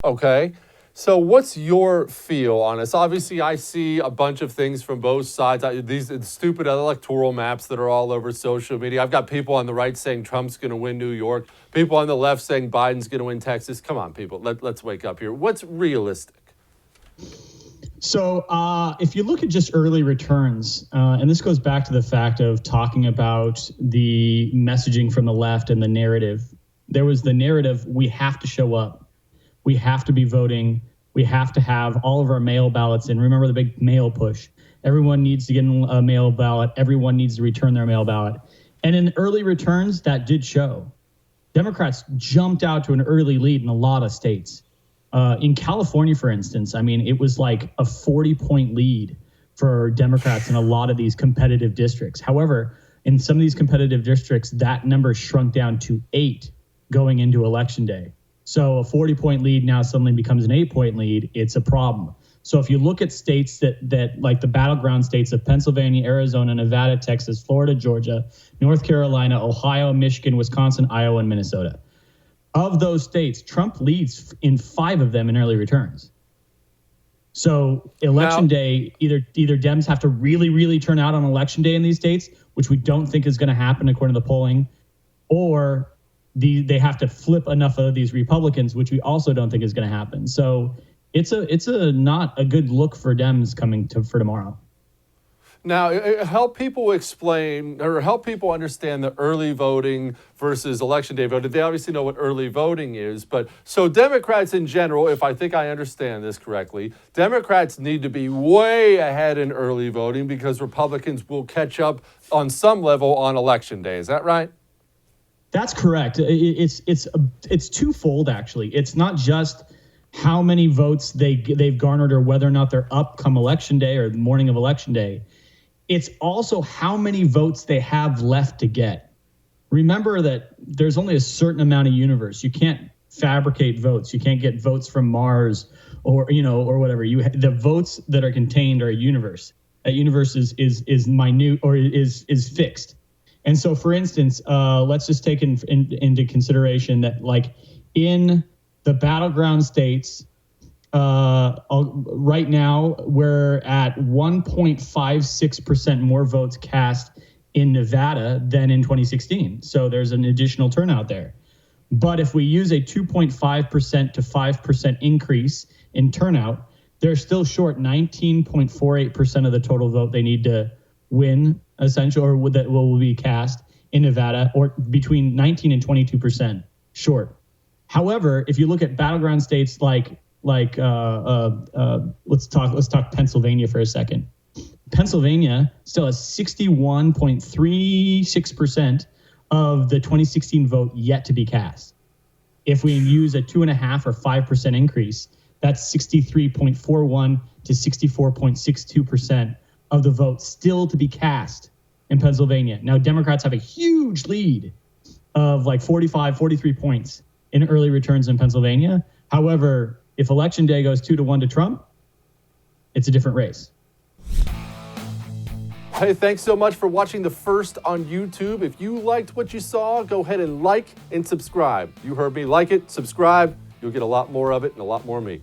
Okay. So what's your feel on this? Obviously, I see a bunch of things from both sides. These stupid electoral maps that are all over social media. I've got people on the right saying Trump's going to win New York. People on the left saying Biden's going to win Texas. Come on, people. Let's wake up here. What's realistic? So if you look at just early returns, and this goes back to the fact of talking about the messaging from the left and the narrative, there was the narrative, we have to show up. We have to be voting. We have to have all of our mail ballots in. Remember the big mail push. Everyone needs to get in a mail ballot. Everyone needs to return their mail ballot. And in early returns, that did show. Democrats jumped out to an early lead in a lot of states. In California, for instance, I mean, it was like a 40-point lead for Democrats in a lot of these competitive districts. However, in some of these competitive districts, that number shrunk down to 8 going into Election Day. So a 40-point lead now suddenly becomes an 8-point lead. It's a problem. So if you look at states that like the battleground states of Pennsylvania, Arizona, Nevada, Texas, Florida, Georgia, North Carolina, Ohio, Michigan, Wisconsin, Iowa, and Minnesota. Of those states, Trump leads in 5 of them in early returns. So Election Day, either Dems have to really, really turn out on Election Day in these states, which we don't think is going to happen according to the polling, or they have to flip enough of these Republicans, which we also don't think is going to happen. So it's a not a good look for Dems coming for tomorrow. Now, help people explain or help people understand the early voting versus Election Day voting. They obviously know what early voting is, but so Democrats in general, if I think I understand this correctly, Democrats need to be way ahead in early voting because Republicans will catch up on some level on Election Day. Is that right? That's correct. It's twofold, actually. It's not just how many votes they've garnered or whether or not they're up come Election Day or the morning of Election Day. It's also how many votes they have left to get. Remember that there's only a certain amount of universe. You can't fabricate votes. You can't get votes from Mars or whatever. The votes that are contained are a universe. That universe is minute or is fixed. And so, for instance, let's just take into consideration that, like, in the battleground states, right now we're at 1.56% more votes cast in Nevada than in 2016. So there's an additional turnout there. But if we use a 2.5% to 5% increase in turnout, they're still short 19.48% of the total vote they need to win, essentially, or that will be cast in Nevada, or between 19 and 22% short. However, if you look at battleground states like let's talk Pennsylvania for a second. Pennsylvania still has 61.36% of the 2016 vote yet to be cast. If we use a 2.5 or 5% increase, that's 63.41 to 64.62% of the vote still to be cast in Pennsylvania. Now, Democrats have a huge lead of like 45, 43 points in early returns in Pennsylvania. However, if Election Day goes 2-1 to Trump, it's a different race. Hey, thanks so much for watching The First on YouTube. If you liked what you saw, go ahead and like and subscribe. You heard me. Like it, subscribe. You'll get a lot more of it and a lot more of me.